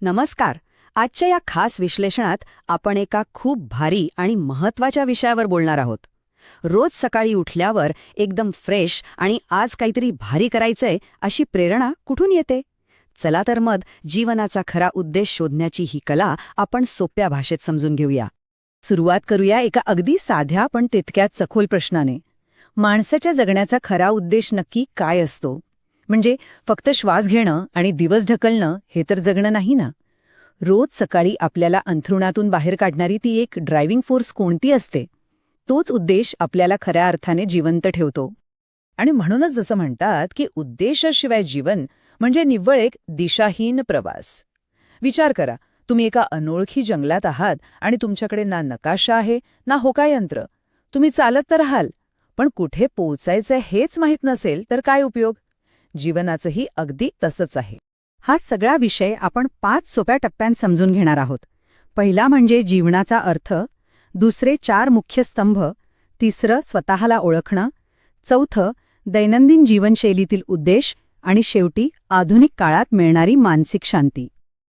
नमस्कार. आजच्या या खास विश्लेषणात आपण एका खूप भारी आणि महत्त्वाच्या विषयावर बोलणार आहोत. रोज सकाळी उठल्यावर एकदम फ्रेश आणि आज काहीतरी भारी करायचंय अशी प्रेरणा कुठून येते? चला तर मग जीवनाचा खरा उद्देश शोधण्याची ही कला आपण सोप्या भाषेत समजून घेऊया. सुरुवात करूया एका अगदी साध्या पण तितक्याच सखोल प्रश्नाने. माणसाच्या जगण्याचा खरा उद्देश नक्की काय असतो? म्हणजे फक्त श्वास घेणं आणि दिवस ढकलणं हे तर जगणं नाही ना. रोज सकाळी आपल्याला अंथरुणातून बाहेर काढणारी ती एक ड्रायव्हिंग फोर्स कोणती असते? तोच उद्देश आपल्याला खऱ्या अर्थाने जिवंत ठेवतो. आणि म्हणूनच जसं म्हणतात की उद्देशाशिवाय जीवन म्हणजे निव्वळ एक दिशाहीन प्रवास. विचार करा, तुम्ही एका अनोळखी जंगलात आहात आणि तुमच्याकडे ना नकाशा आहे ना होकायंत्र. तुम्ही चालत तर राहाल, पण कुठे पोचायचं हेच माहीत नसेल तर काय उपयोग? जीवनाचंही अगदी तसंच आहे. हा सगळा विषय आपण 5 सोप्या टप्प्यांत समजून घेणार आहोत. पहिला म्हणजे जीवनाचा अर्थ, दुसरे 4 मुख्य स्तंभ, तिसरं स्वतःला ओळखणं, चौथं दैनंदिन जीवनशैलीतील उद्देश आणि शेवटी आधुनिक काळात मिळणारी मानसिक शांती.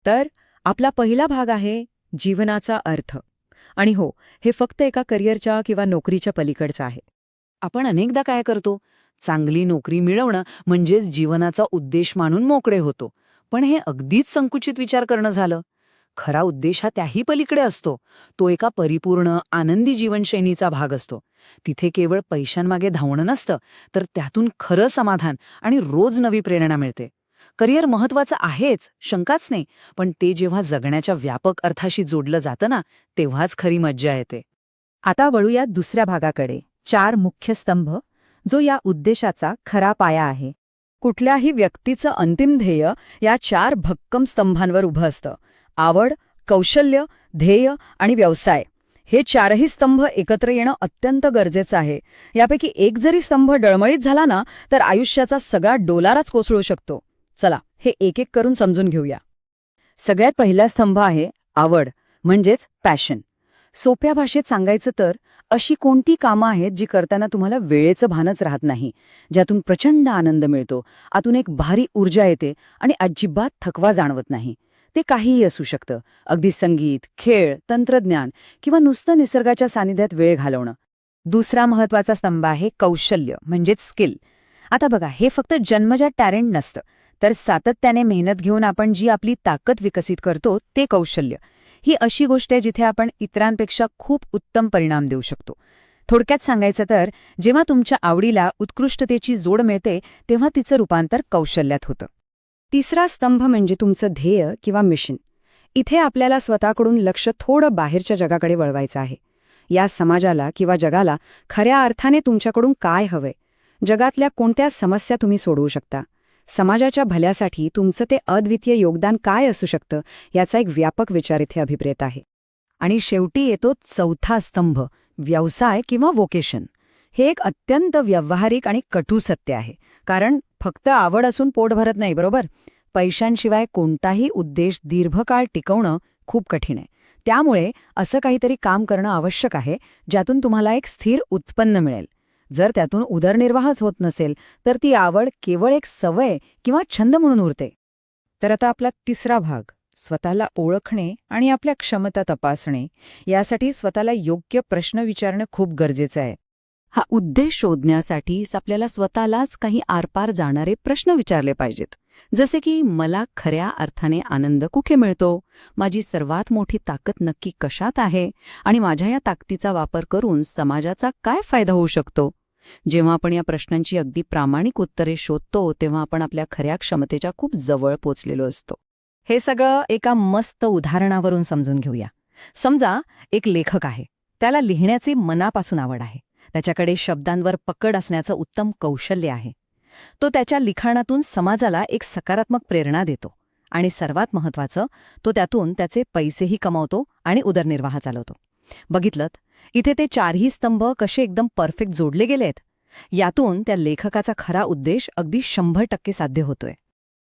तर आपला पहिला भाग आहे जीवनाचा अर्थ. आणि हो, हे फक्त एका करिअरच्या किंवा नोकरीच्या पलीकडचं आहे. आपण अनेकदा काय करतो, चांगली नोकरी मिळवणं म्हणजेच जीवनाचा उद्देश मानून मोकळे होतो. पण हे अगदीच संकुचित विचार करणं झालं. खरा उद्देश हा त्याही पलीकडे असतो. तो एका परिपूर्ण आनंदी जीवनशैलीचा भाग असतो. तिथे केवळ पैशांमागे धावणं नसतं, तर त्यातून खरं समाधान आणि रोज नवी प्रेरणा मिळते. करिअर महत्वाचं आहेच, शंकाच नाही, पण ते जेव्हा जगण्याच्या व्यापक अर्थाशी जोडलं जातं ना, तेव्हाच खरी मज्जा येते. आता वळूया दुसऱ्या भागाकडे, 4 मुख्य स्तंभ, जो या उद्देशाचा खरा पाया आहे. कुठल्याही व्यक्तीचं अंतिम ध्येय या 4 भक्कम स्तंभांवर उभं असतं. आवड, कौशल्य, ध्येय आणि व्यवसाय. हे 4ही स्तंभ एकत्र येणं अत्यंत गरजेचं आहे. यापैकी एक जरी स्तंभ डळमळीत झाला ना, तर आयुष्याचा सगळा डोलाराच कोसळू शकतो. चला, हे एक एक करून समजून घेऊया. सगळ्यात पहिला स्तंभ आहे आवड, म्हणजेच पॅशन. सोप्या भाषेत सांगायचं तर अशी कोणती कामं आहेत जी करताना तुम्हाला वेळेचं भानच राहत नाही, ज्यातून प्रचंड आनंद मिळतो, आतून एक भारी ऊर्जा येते आणि अजिबात थकवा जाणवत नाही. ते काहीही असू शकतं, अगदी संगीत, खेळ, तंत्रज्ञान किंवा नुसतं निसर्गाच्या सानिध्यात वेळ घालवणं. दुसरा महत्वाचा स्तंभ आहे कौशल्य, म्हणजेच स्किल. आता बघा, हे फक्त जन्मजात टॅलेंट नसतं, तर सातत्याने मेहनत घेऊन आपण जी आपली ताकद विकसित करतो ते कौशल्य. ही अशी गोष्ट आहे जिथे आपण इतरांपेक्षा खूप उत्तम परिणाम देऊ शकतो. थोडक्यात सांगायचं तर जेव्हा तुमच्या आवडीला उत्कृष्टतेची जोड मिळते तेव्हा तिचं रूपांतर कौशल्यात होतं. तिसरा स्तंभ म्हणजे तुमचं ध्येय किंवा मिशन. इथे आपल्याला स्वतःकडून लक्ष थोडं बाहेरच्या जगाकडे वळवायचं आहे. या समाजाला किंवा जगाला खऱ्या अर्थाने तुमच्याकडून काय हवंय, जगातल्या कोणत्या समस्या तुम्ही सोडवू शकता, समाजाच्या भल्यासाठी तुमचं ते अद्वितीय योगदान काय असू शकतं, याचा एक व्यापक विचार इथे अभिप्रेत आहे. आणि शेवटी येतो चौथा स्तंभ, व्यवसाय किंवा वोकेशन. हे एक अत्यंत व्यावहारिक आणि कटू सत्य आहे, कारण फक्त आवड असून पोट भरत नाही, बरोबर? पैशांशिवाय कोणताही उद्देश दीर्घकाळ टिकवणं खूप कठीण आहे. त्यामुळे असं काहीतरी काम करणं आवश्यक आहे ज्यातून तुम्हाला एक स्थिर उत्पन्न मिळेल. जर त्यातून उदरनिर्वाहच होत नसेल तर ती आवड केवळ एक सवय किंवा छंद म्हणून उरते. तर आता आपला तिसरा भाग, स्वतःला ओळखणे आणि आपल्या क्षमता तपासणे. यासाठी स्वतःला योग्य प्रश्न विचारणं खूप गरजेचं आहे. हा उद्देश शोधण्यासाठीच आपल्याला स्वतःलाच काही आरपार जाणारे प्रश्न विचारले पाहिजेत. जसे की, मला खऱ्या अर्थाने आनंद कुठे मिळतो, माझी सर्वात मोठी ताकद नक्की कशात आहे आणि माझ्या या ताकदीचा वापर करून समाजाचा काय फायदा होऊ शकतो. जेव्हा आपण या प्रश्नांची अगदी प्रामाणिक उत्तरे शोधतो तेव्हा आपण आपल्या खऱ्या क्षमतेच्या खूप जवळ पोचलेलो असतो. हे सगळं एका मस्त उदाहरणावरून समजून घेऊया. समजा एक लेखक आहे, त्याला लिहिण्याची मनापासून आवड आहे, त्याच्याकडे शब्दांवर पकड असण्याचं उत्तम कौशल्य आहे. तो त्याच्या लिखाणातून समाजाला एक सकारात्मक प्रेरणा देतो आणि सर्वात महत्त्वाचं, तो त्यातून त्याचे पैसेही कमावतो आणि उदरनिर्वाह चालवतो. बघितलंत, इथे ते 4ही स्तंभ कसे एकदम परफेक्ट जोडले गेलेत. यातून त्या लेखकाचा खरा उद्देश अगदी 100% साध्य होतोय.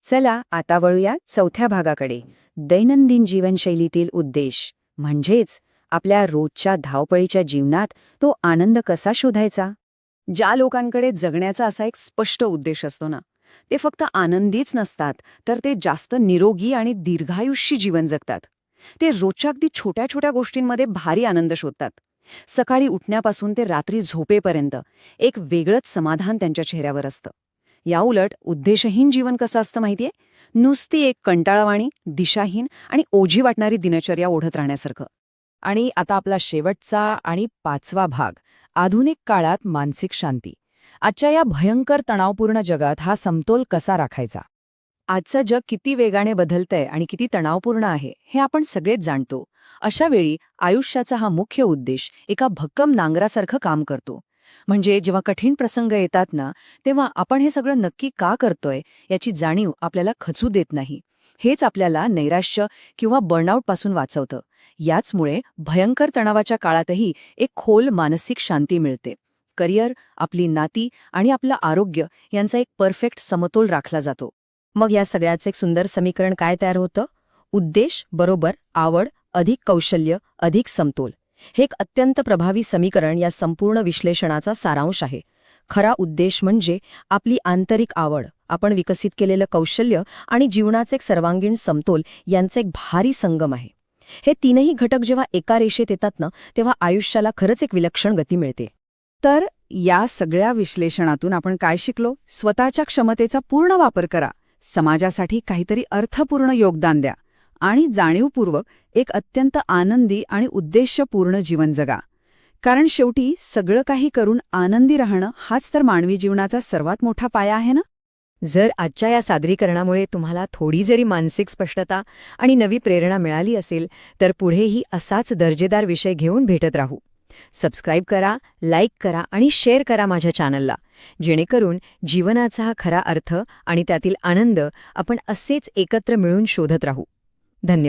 चला आता वळूया चौथ्या भागाकडे, दैनंदिन जीवनशैलीतील उद्देश. म्हणजेच आपल्या रोजच्या धावपळीच्या जीवनात तो आनंद कसा शोधायचा. ज्या लोकांकडे जगण्याचा असा एक स्पष्ट उद्देश असतो ना, ते फक्त आनंदीच नसतात, तर ते जास्त निरोगी आणि दीर्घायुष्यी जीवन जगतात. ते रोजच्या अगदी छोट्या छोट्या गोष्टींमध्ये भारी आनंद शोधतात. सकाळी उठण्यापासून ते रात्री झोपेपर्यंत एक वेगळंच समाधान त्यांच्या चेहऱ्यावर असतं. याउलट उद्देशहीन जीवन कसं असतं माहितीये? नुसती एक कंटाळवाणी, दिशाहीन आणि ओझी वाटणारी दिनचर्या ओढत राहण्यासारखं. आणि आता आपला शेवटचा आणि 5वा भाग, आधुनिक काळात मानसिक शांती. आजच्या या भयंकर तणावपूर्ण जगात हा समतोल कसा राखायचा? आजचं जग किती वेगाने बदलतंय आणि किती तणावपूर्ण आहे हे आपण सगळेच जाणतो. अशा वेळी आयुष्याचा हा मुख्य उद्देश एका भक्कम नांगरासारखं काम करतो. म्हणजे जेव्हा कठीण प्रसंग येतात ना, तेव्हा आपण हे सगळं नक्की का करतोय याची जाणीव आपल्याला खचू देत नाही. हेच आपल्याला नैराश्य किंवा बर्नआउटपासून वाचवतं. याचमुळे भयंकर तणावाच्या काळातही एक खोल मानसिक शांती मिळते. करिअर, आपली नाती आणि आपलं आरोग्य यांचा एक परफेक्ट समतोल राखला जातो. मग या सगळ्याचं एक सुंदर समीकरण काय तयार होतं? उद्देश बरोबर आवड अधिक कौशल्य अधिक समतोल. हे एक अत्यंत प्रभावी समीकरण या संपूर्ण विश्लेषणाचा सारांश आहे. खरा उद्देश म्हणजे आपली आंतरिक आवड, आपण विकसित केलेलं कौशल्य आणि जीवनाचे एक सर्वांगीण समतोल यांचे एक भारी संगम आहे. हे तीनही घटक जेव्हा एका रेषेत येतात ना, तेव्हा आयुष्याला खरंच एक विलक्षण गती मिळते. तर या सगळ्या विश्लेषणातून आपण काय शिकलो? स्वतःच्या क्षमतेचा पूर्ण वापर करा, समाजासाठी काहीतरी अर्थपूर्ण योगदान द्या आणि जाणीवपूर्वक एक अत्यंत आनंदी आणि उद्देशपूर्ण जीवन जगा. कारण शेवटी सगळं काही करून आनंदी राहणं हाच तर मानवी जीवनाचा सर्वात मोठा पाया आहे ना. जर आजच्या या सादरीकरणामुळे तुम्हाला थोडी जरी मानसिक स्पष्टता आणि नवी प्रेरणा मिळाली असेल, तर पुढेही असाच दर्जेदार विषय घेऊन भेटत राहू. सबस्क्राईब करा, लाईक करा आणि शेअर करा माझ्या चॅनलला, जेणेकरून जीवनाचा हा खरा अर्थ आणि त्यातील आनंद आपण असेच एकत्र मिळून शोधत राहू. धन्यवाद.